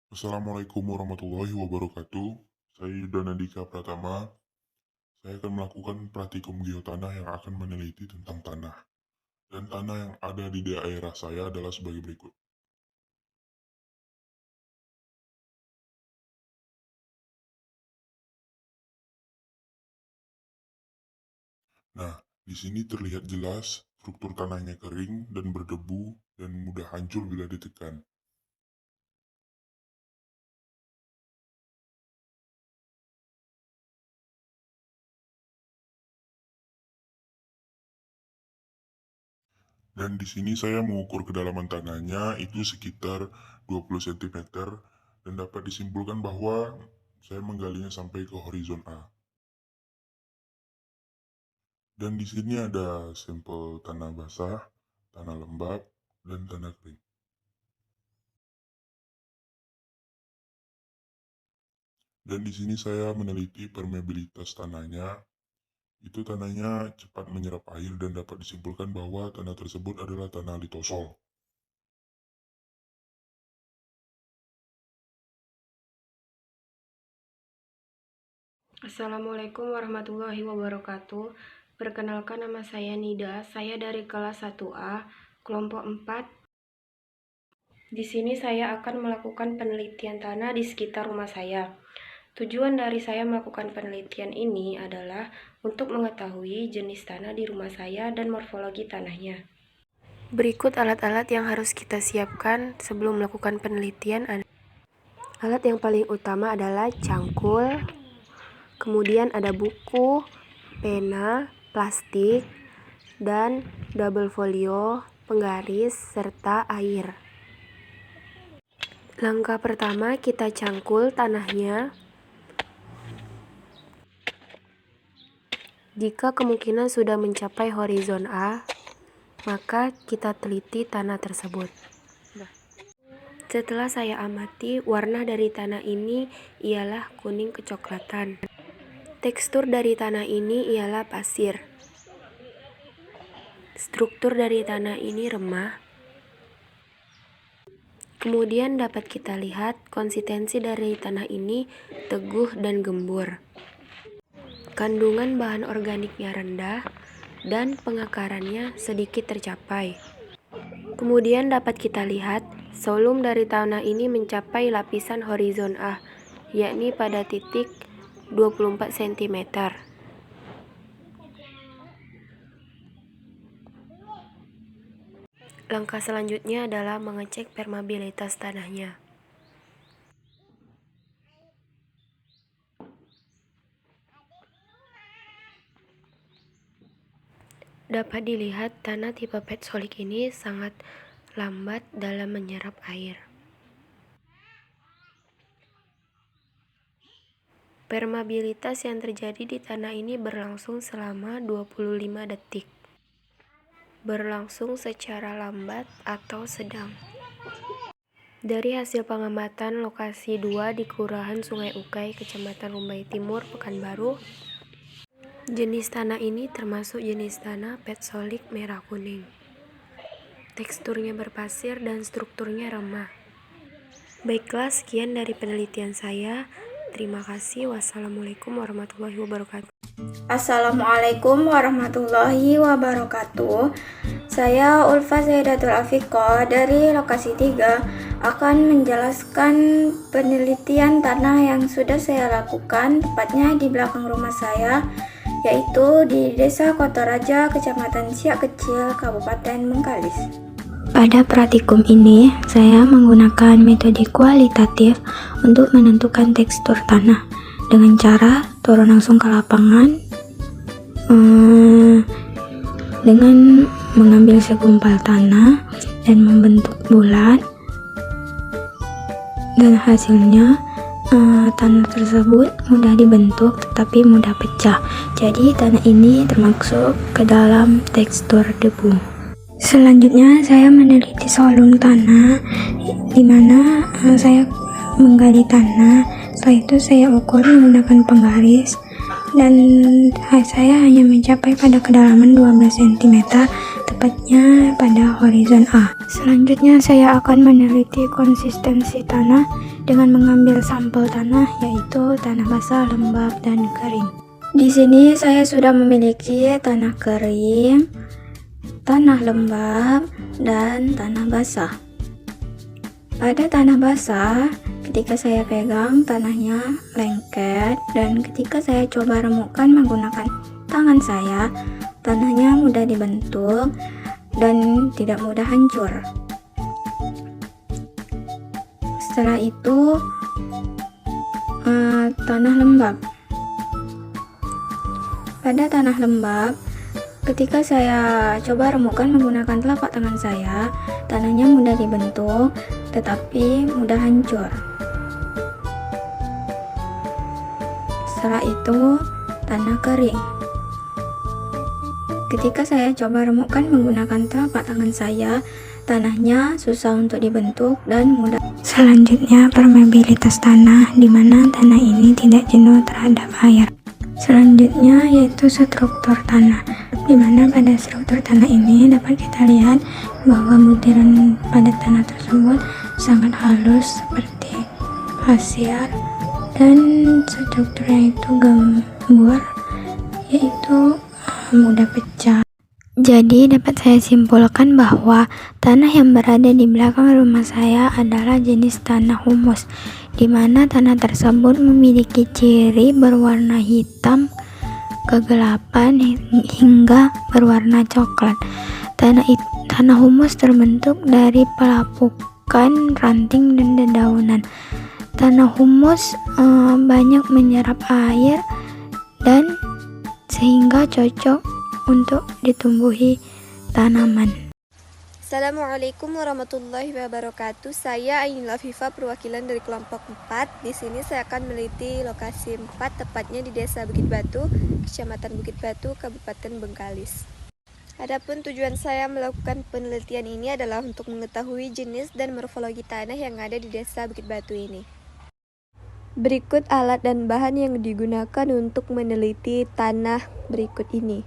Assalamualaikum warahmatullahi wabarakatuh. Saya Yuda Nandika Pratama. Saya akan melakukan praktikum geotanah yang akan meneliti tentang tanah. Dan tanah yang ada di daerah saya adalah sebagai berikut. Nah, di sini terlihat jelas struktur tanahnya kering dan berdebu dan mudah hancur bila ditekan. Dan di sini saya mengukur kedalaman tanahnya itu sekitar 20 cm dan dapat disimpulkan bahwa saya menggalinya sampai ke horizon A. Dan di sini ada sampel tanah basah, tanah lembab, dan tanah kering. Dan di sini saya meneliti permeabilitas tanahnya. Itu tanahnya cepat menyerap air dan dapat disimpulkan bahwa tanah tersebut adalah tanah litosol. Assalamualaikum warahmatullahi wabarakatuh. Perkenalkan, nama saya Nida. Saya dari kelas 1A, kelompok 4. Di sini saya akan melakukan penelitian tanah di sekitar rumah saya. Tujuan dari saya melakukan penelitian ini adalah untuk mengetahui jenis tanah di rumah saya dan morfologi tanahnya. Berikut alat-alat yang harus kita siapkan sebelum melakukan penelitian. Alat yang paling utama adalah cangkul, kemudian ada buku, pena, plastik, dan double folio, penggaris, serta air. Langkah pertama, kita cangkul tanahnya. Jika kemungkinan sudah mencapai horizon A, maka kita teliti tanah tersebut. Setelah saya amati, warna dari tanah ini ialah kuning kecoklatan. Tekstur dari tanah ini ialah pasir. Struktur dari tanah ini remah. Kemudian dapat kita lihat konsistensi dari tanah ini teguh dan gembur. Kandungan bahan organiknya rendah dan pengakarannya sedikit tercapai. Kemudian dapat kita lihat volume dari tanah ini mencapai lapisan horizon A, yakni pada titik 24 cm. Langkah selanjutnya adalah mengecek permeabilitas tanahnya. Dapat dilihat tanah tipe petsolik ini sangat lambat dalam menyerap air. Permeabilitas yang terjadi di tanah ini berlangsung selama 25 detik. Berlangsung secara lambat atau sedang. Dari hasil pengamatan lokasi 2 di Kelurahan Sungai Ukai, Kecamatan Rumbai Timur, Pekanbaru, jenis tanah ini termasuk jenis tanah petsolik merah kuning. Teksturnya berpasir dan strukturnya remah. Baiklah, sekian dari penelitian saya. Terima kasih. Wassalamualaikum warahmatullahi wabarakatuh. Assalamualaikum warahmatullahi wabarakatuh. Saya Ulfa Zaidatul Afiqah dari lokasi 3 akan menjelaskan penelitian tanah yang sudah saya lakukan tepatnya di belakang rumah saya, yaitu di Desa Kotoraja, Kecamatan Siak Kecil, Kabupaten Bengkalis. Pada praktikum ini, saya menggunakan metode kualitatif untuk menentukan tekstur tanah dengan cara turun langsung ke lapangan dengan mengambil segumpal tanah dan membentuk bulat, dan hasilnya tanah tersebut mudah dibentuk tetapi mudah pecah. Jadi tanah ini termasuk ke dalam tekstur debu. Selanjutnya saya meneliti volume tanah, di mana saya menggali tanah. Setelah itu saya ukur menggunakan penggaris dan saya hanya mencapai pada kedalaman 12 cm, tepatnya pada horizon A. Selanjutnya saya akan meneliti konsistensi tanah, dengan mengambil sampel tanah, yaitu tanah basah, lembab, dan kering. Di sini saya sudah memiliki tanah kering, tanah lembab, dan tanah basah. Pada tanah basah, ketika saya pegang tanahnya lengket, dan ketika saya coba remukkan menggunakan tangan saya, tanahnya mudah dibentuk dan tidak mudah hancur. Setelah itu tanah lembab. Pada tanah lembab, ketika saya coba remukkan menggunakan telapak tangan saya, tanahnya mudah dibentuk tetapi mudah hancur. Setelah itu tanah kering. Ketika saya coba remukkan menggunakan telapak tangan saya, tanahnya susah untuk dibentuk dan mudah. Selanjutnya permeabilitas tanah, di mana tanah ini tidak jenuh terhadap air. Selanjutnya yaitu struktur tanah, di mana pada struktur tanah ini dapat kita lihat bahwa butiran pada tanah tersebut sangat halus seperti pasir, dan strukturnya itu gembur, yaitu mudah pecah. Jadi dapat saya simpulkan bahwa tanah yang berada di belakang rumah saya adalah jenis tanah humus, di mana tanah tersebut memiliki ciri berwarna hitam, kegelapan, hingga berwarna coklat. Tanah humus terbentuk dari pelapukan, ranting, dan dedaunan. Tanah humus banyak menyerap air dan sehingga cocok untuk ditumbuhi tanaman. Assalamualaikum warahmatullahi wabarakatuh. Saya Ainul Afifah, perwakilan dari kelompok 4. Di sini saya akan meneliti lokasi 4, tepatnya di Desa Bukit Batu, Kecamatan Bukit Batu, Kabupaten Bengkalis. Adapun tujuan saya melakukan penelitian ini adalah untuk mengetahui jenis dan morfologi tanah yang ada di Desa Bukit Batu ini. Berikut alat dan bahan yang digunakan untuk meneliti tanah berikut ini.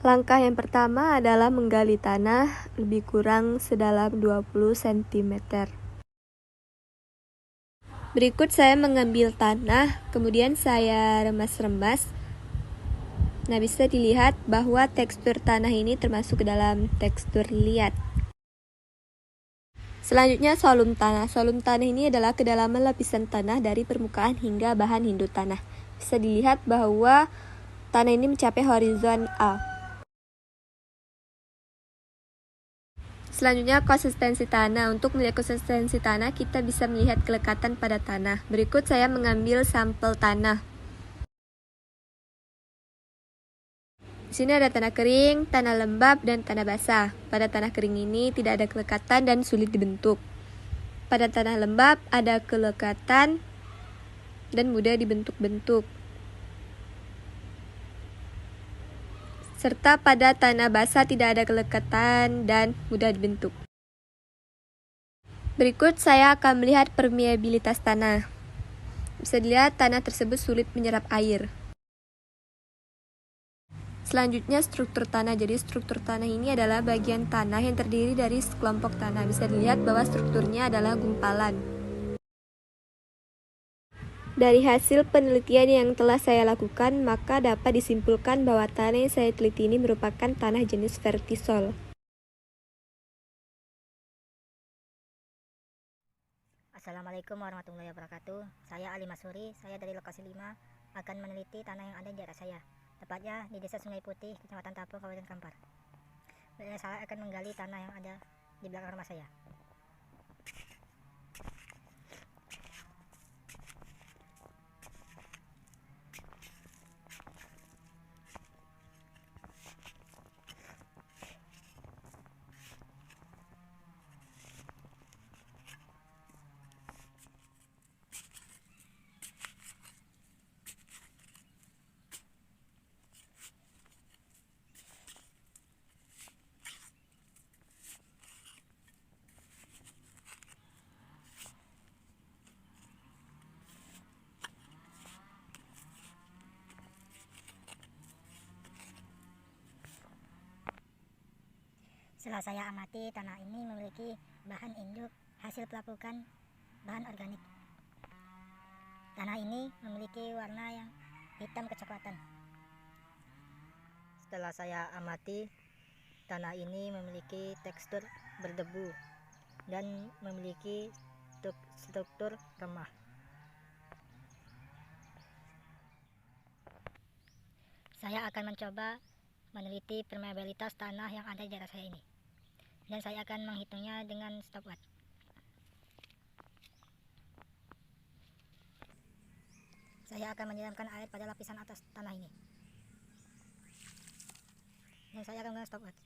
Langkah yang pertama adalah menggali tanah lebih kurang sedalam 20 cm. Berikut saya mengambil tanah, kemudian saya remas-remas. Nah, bisa dilihat bahwa tekstur tanah ini termasuk ke dalam tekstur liat. Selanjutnya solum tanah. Solum tanah ini adalah kedalaman lapisan tanah dari permukaan hingga bahan induk tanah. Bisa dilihat bahwa tanah ini mencapai horizon A. Selanjutnya konsistensi tanah. Untuk melihat konsistensi tanah, kita bisa melihat kelekatan pada tanah. Berikut saya mengambil sampel tanah. Di sini ada tanah kering, tanah lembab, dan tanah basah. Pada tanah kering ini tidak ada kelekatan dan sulit dibentuk. Pada tanah lembab ada kelekatan dan mudah dibentuk-bentuk. Serta pada tanah basah tidak ada kelekatan dan mudah dibentuk. Berikut saya akan melihat permeabilitas tanah. Bisa dilihat tanah tersebut sulit menyerap air. Selanjutnya struktur tanah. Jadi struktur tanah ini adalah bagian tanah yang terdiri dari sekelompok tanah. Bisa dilihat bahwa strukturnya adalah gumpalan. Dari hasil penelitian yang telah saya lakukan, maka dapat disimpulkan bahwa tanah yang saya teliti ini merupakan tanah jenis vertisol. Assalamualaikum warahmatullahi wabarakatuh. Saya Ali Masuri, saya dari lokasi 5 akan meneliti tanah yang ada di daerah saya, tepatnya di Desa Sungai Putih, Kecamatan Tapung, Kabupaten Kampar. Saya akan menggali tanah yang ada di belakang rumah saya. Setelah saya amati, tanah ini memiliki bahan induk hasil pelapukan bahan organik. Tanah ini memiliki warna yang hitam kecoklatan. Setelah saya amati, tanah ini memiliki tekstur berdebu dan memiliki struktur remah. Saya akan mencoba meneliti permeabilitas tanah yang ada di daerah saya ini, dan saya akan menghitungnya dengan stopwatch. Saya akan menyiramkan air pada lapisan atas tanah ini, dan saya akan menggunakan stopwatch.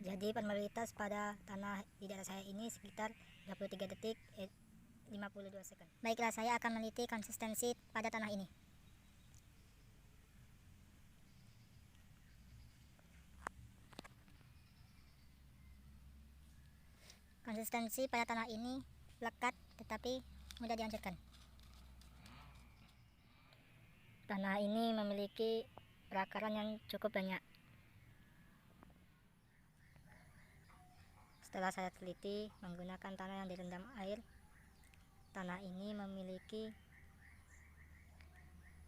Jadi permeabilitas pada tanah di daerah saya ini sekitar 23 detik 52 second. Baiklah, saya akan meneliti konsistensi pada tanah ini. Konsistensi pada tanah ini lekat tetapi mudah dihancurkan. Tanah ini memiliki perakaran yang cukup banyak. Setelah saya teliti menggunakan tanah yang direndam air, tanah ini memiliki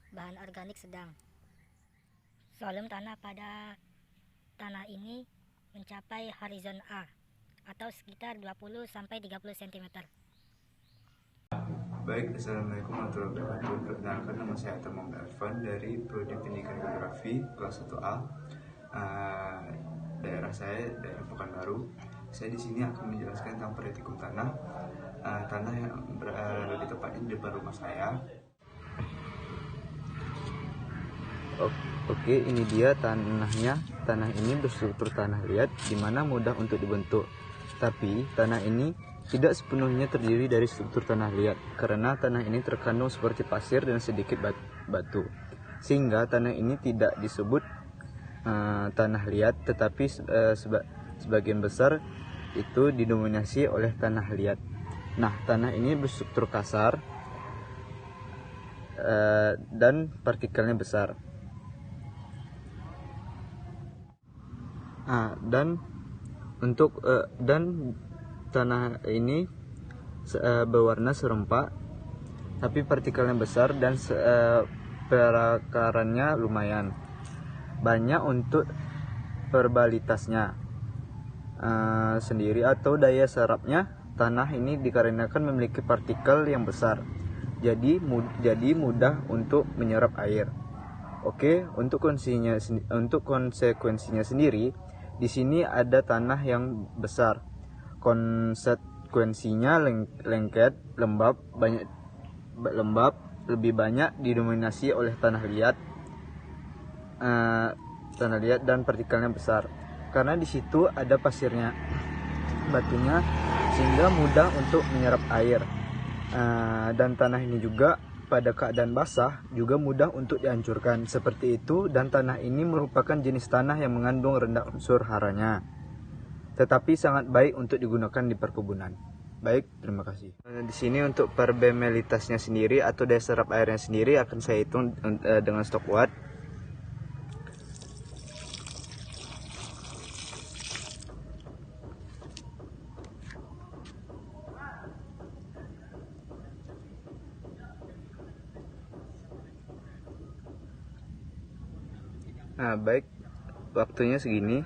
bahan organik sedang. Volume tanah pada tanah ini mencapai horizon A atau sekitar 20-30 cm. Baik, Assalamualaikum warahmatullahi wabarakatuh. Perkenalkan, nama saya Tamam Ervan dari Prodi Pendidikan Geografi kelas 1A. Daerah saya daerah Pekanbaru. Saya di sini akan menjelaskan tentang praktikum tanah, tanah yang berada di tepatnya di depan rumah saya. Oke, ini dia tanahnya. Tanah ini berstruktur tanah liat, di mana mudah untuk dibentuk. Tapi tanah ini tidak sepenuhnya terdiri dari struktur tanah liat, karena tanah ini terkandung seperti pasir dan sedikit batu, sehingga tanah ini tidak disebut tanah liat, tetapi sebagian besar itu didominasi oleh tanah liat. Nah, tanah ini berstruktur kasar dan partikelnya besar. Dan tanah ini berwarna serempak, tapi partikelnya besar dan perakarannya lumayan banyak. Untuk perbalitasnya sendiri atau daya serapnya, tanah ini dikarenakan memiliki partikel yang besar, jadi mudah untuk menyerap air. Oke, untuk konsekuensinya sendiri, di sini ada tanah yang besar, konsekuensinya lengket, lembab, lebih banyak didominasi oleh tanah liat dan partikelnya besar, karena di situ ada pasirnya, batunya, sehingga mudah untuk menyerap air. Dan tanah ini juga pada keadaan basah juga mudah untuk dihancurkan seperti itu. Dan tanah ini merupakan jenis tanah yang mengandung rendah unsur haranya, tetapi sangat baik untuk digunakan di perkebunan. Baik, terima kasih. Di sini untuk permeabilitasnya sendiri atau daya serap airnya sendiri akan saya hitung dengan stopwatch. Nah, baik, waktunya segini.